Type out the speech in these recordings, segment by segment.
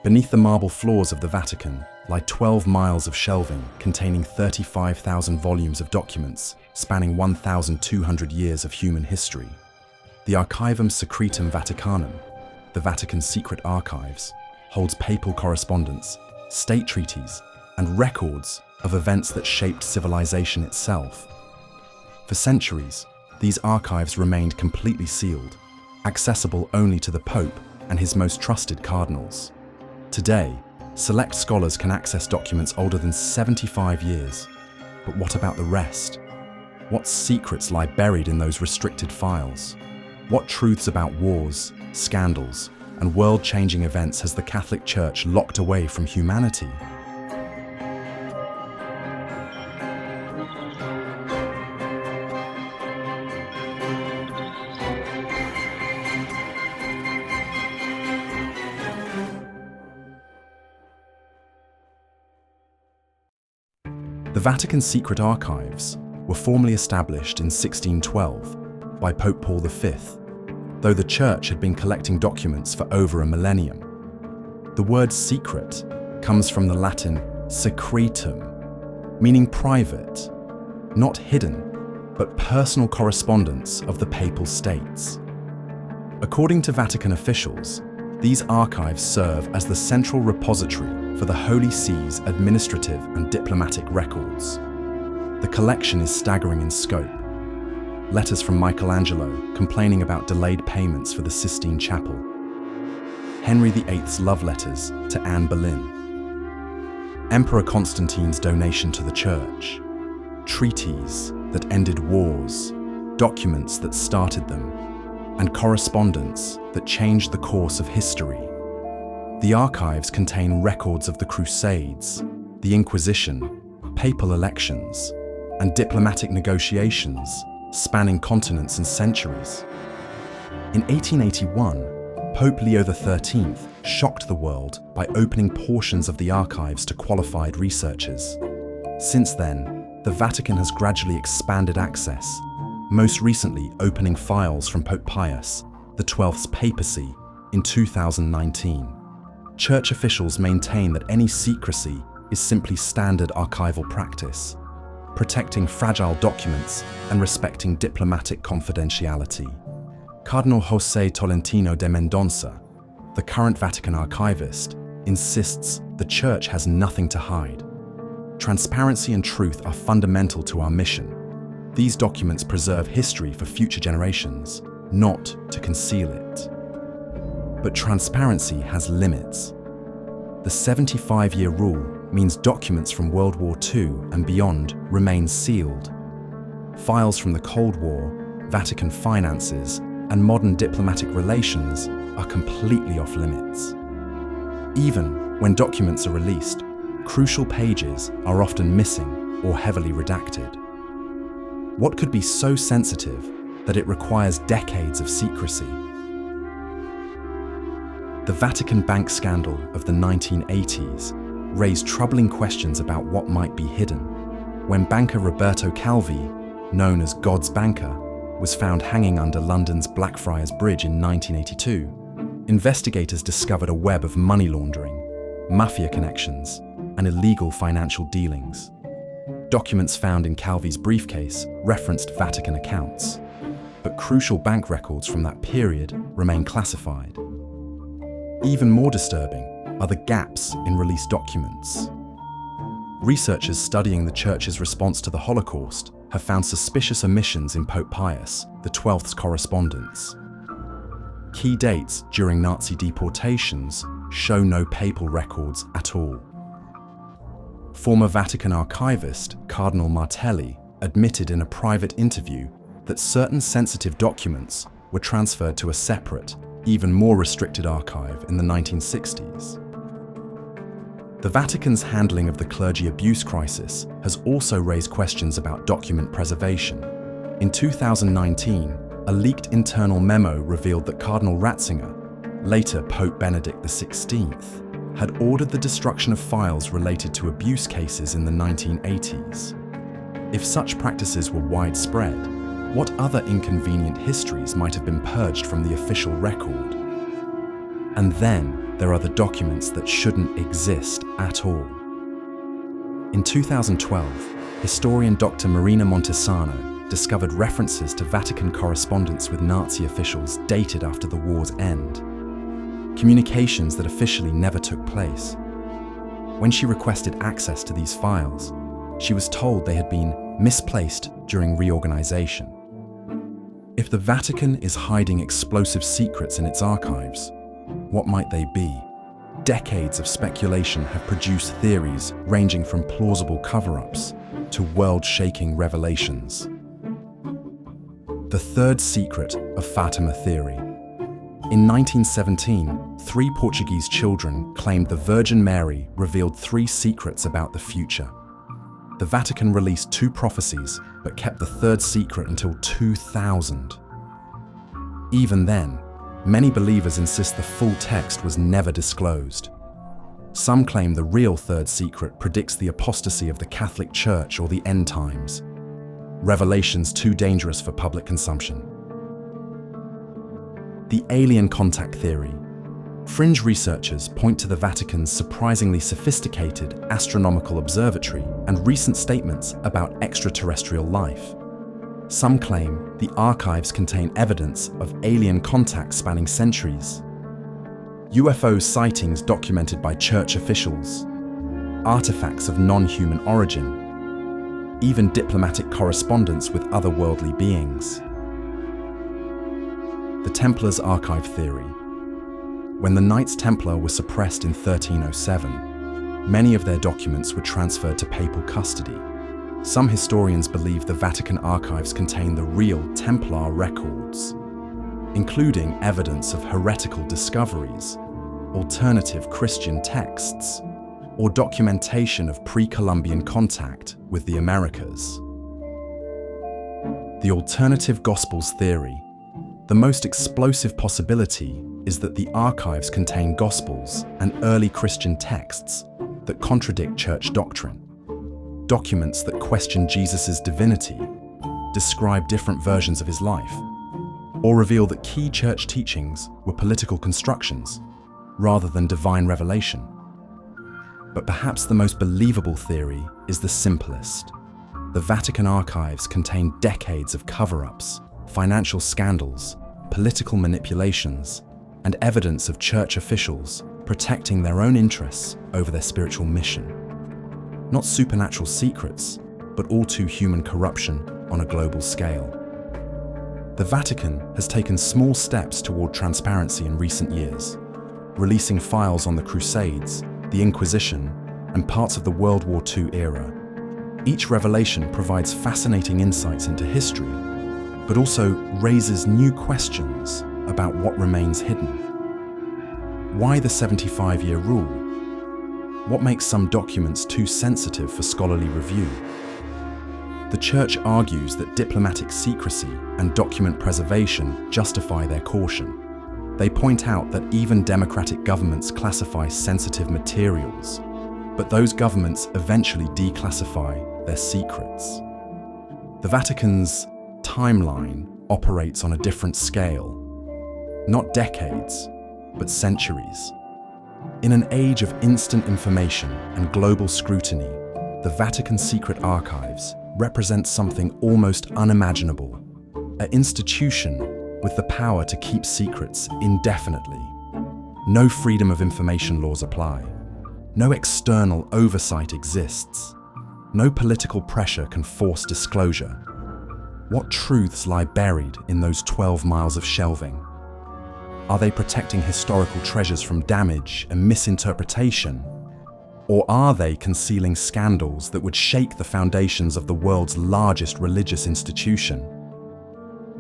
Beneath the marble floors of the Vatican lie 12 miles of shelving containing 35,000 volumes of documents spanning 1,200 years of human history. The Archivum Secretum Vaticanum, the Vatican Secret Archives, holds papal correspondence, state treaties, and records of events that shaped civilization itself. For centuries, these archives remained completely sealed, accessible only to the Pope and his most trusted cardinals. Today, select scholars can access documents older than 75 years. But what about the rest? What secrets lie buried in those restricted files? What truths about wars, scandals, and world-changing events has the Catholic Church locked away from humanity? The Vatican Secret Archives were formally established in 1612 by Pope Paul V, though the Church had been collecting documents for over a millennium. The word secret comes from the Latin secretum, meaning private, not hidden, but personal correspondence of the Papal States. According to Vatican officials, these archives serve as the central repository for the Holy See's administrative and diplomatic records. The collection is staggering in scope. Letters from Michelangelo complaining about delayed payments for the Sistine Chapel. Henry VIII's love letters to Anne Boleyn. Emperor Constantine's donation to the Church. Treaties that ended wars, documents that started them, and correspondence that changed the course of history. The archives contain records of the Crusades, the Inquisition, papal elections, and diplomatic negotiations spanning continents and centuries. In 1881, Pope Leo XIII shocked the world by opening portions of the archives to qualified researchers. Since then, the Vatican has gradually expanded access, most recently opening files from Pope Pius XII's papacy in 2019. Church officials maintain that any secrecy is simply standard archival practice, protecting fragile documents and respecting diplomatic confidentiality. Cardinal José Tolentino de Mendonça, the current Vatican archivist, insists the Church has nothing to hide. Transparency and truth are fundamental to our mission. These documents preserve history for future generations, not to conceal it. But transparency has limits. The 75-year rule means documents from World War II and beyond remain sealed. Files from the Cold War, Vatican finances, and modern diplomatic relations are completely off limits. Even when documents are released, crucial pages are often missing or heavily redacted. What could be so sensitive that it requires decades of secrecy? The Vatican bank scandal of the 1980s raised troubling questions about what might be hidden. When banker Roberto Calvi, known as God's banker, was found hanging under London's Blackfriars Bridge in 1982, investigators discovered a web of money laundering, mafia connections, and illegal financial dealings. Documents found in Calvi's briefcase referenced Vatican accounts, but crucial bank records from that period remain classified. Even more disturbing are the gaps in released documents. Researchers studying the Church's response to the Holocaust have found suspicious omissions in Pope Pius XII's correspondence. Key dates during Nazi deportations show no papal records at all. Former Vatican archivist Cardinal Martelli admitted in a private interview that certain sensitive documents were transferred to a separate, even more restricted archive in the 1960s. The Vatican's handling of the clergy abuse crisis has also raised questions about document preservation. In 2019, a leaked internal memo revealed that Cardinal Ratzinger, later Pope Benedict XVI, had ordered the destruction of files related to abuse cases in the 1980s. If such practices were widespread, what other inconvenient histories might have been purged from the official record? And then, there are the documents that shouldn't exist at all. In 2012, historian Dr. Marina Montesano discovered references to Vatican correspondence with Nazi officials dated after the war's end, communications that officially never took place. When she requested access to these files, she was told they had been misplaced during reorganization. If the Vatican is hiding explosive secrets in its archives, what might they be? Decades of speculation have produced theories ranging from plausible cover-ups to world-shaking revelations. The third secret of Fatima theory. In 1917, 3 Portuguese children claimed the Virgin Mary revealed 3 secrets about the future. The Vatican released 2 prophecies, but kept the third secret until 2000. Even then, many believers insist the full text was never disclosed. Some claim the real third secret predicts the apostasy of the Catholic Church or the end times. Revelations too dangerous for public consumption. The alien contact theory. Fringe researchers point to the Vatican's surprisingly sophisticated astronomical observatory and recent statements about extraterrestrial life. Some claim the archives contain evidence of alien contact spanning centuries, UFO sightings documented by church officials, artifacts of non-human origin, even diplomatic correspondence with otherworldly beings. The Templars' archive theory. When the Knights Templar were suppressed in 1307, many of their documents were transferred to papal custody. Some historians believe the Vatican archives contain the real Templar records, including evidence of heretical discoveries, alternative Christian texts, or documentation of pre-Columbian contact with the Americas. The alternative Gospels theory. The most explosive possibility is that the archives contain Gospels and early Christian texts that contradict church doctrine, documents that question Jesus' divinity, describe different versions of his life, or reveal that key church teachings were political constructions rather than divine revelation. But perhaps the most believable theory is the simplest. The Vatican archives contain decades of cover-ups, financial scandals, political manipulations, and evidence of church officials protecting their own interests over their spiritual mission. Not supernatural secrets, but all too human corruption on a global scale. The Vatican has taken small steps toward transparency in recent years, releasing files on the Crusades, the Inquisition, and parts of the World War II era. Each revelation provides fascinating insights into history, but also raises new questions about what remains hidden. Why the 75-year rule? What makes some documents too sensitive for scholarly review? The Church argues that diplomatic secrecy and document preservation justify their caution. They point out that even democratic governments classify sensitive materials, but those governments eventually declassify their secrets. The Vatican's timeline operates on a different scale, not decades, but centuries. In an age of instant information and global scrutiny, the Vatican Secret Archives represents something almost unimaginable, an institution with the power to keep secrets indefinitely. No freedom of information laws apply. No external oversight exists. No political pressure can force disclosure. What truths lie buried in those 12 miles of shelving? Are they protecting historical treasures from damage and misinterpretation? Or are they concealing scandals that would shake the foundations of the world's largest religious institution?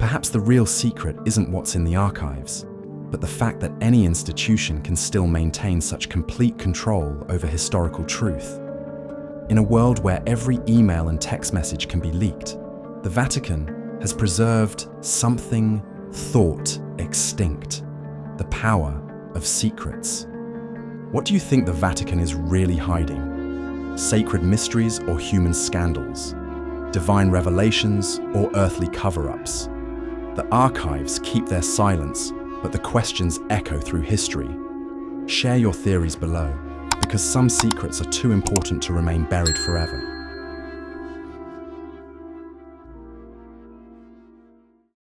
Perhaps the real secret isn't what's in the archives, but the fact that any institution can still maintain such complete control over historical truth. In a world where every email and text message can be leaked, the Vatican has preserved something thought extinct: the power of secrets. What do you think the Vatican is really hiding? Sacred mysteries or human scandals? Divine revelations or earthly cover-ups? The archives keep their silence, but the questions echo through history. Share your theories below, because some secrets are too important to remain buried forever.